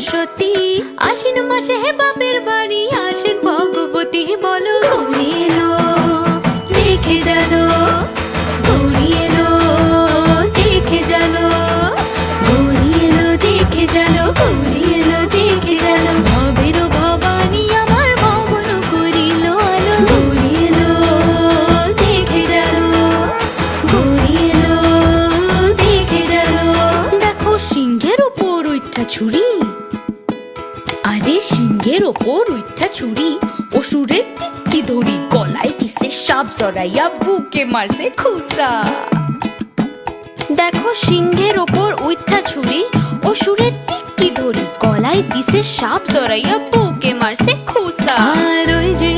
সত্যি আশ্বিন মাসে হে বাপের বাড়ি আসেন ভগবতী বলো গৌরী এলো দেখে জানো গৌরী এলো দেখে জানো গৌরী এলো দেখে জানো গৌরী এলো দেখে জানো ভবেরও ভবানী আমার ভবন করিল আলো গৌরী এলো দেখে জানো গৌরী এলো দেখে জানো দেখো সিংহের ওপর উঠা ছুরি আরে সিংহের ওপর উঠা ছুরি অসুরের টিক্কি ধরি গলায় দিছে সাপ জড়াইয়া বুকে মারছে খুসা দেখো সিংহের ওপর উঠা ছুরি অসুরের টিক্কি ধরি গলায় দিছে সাপ জড়াইয়া বুকে মারছে খুসা আর ওই যে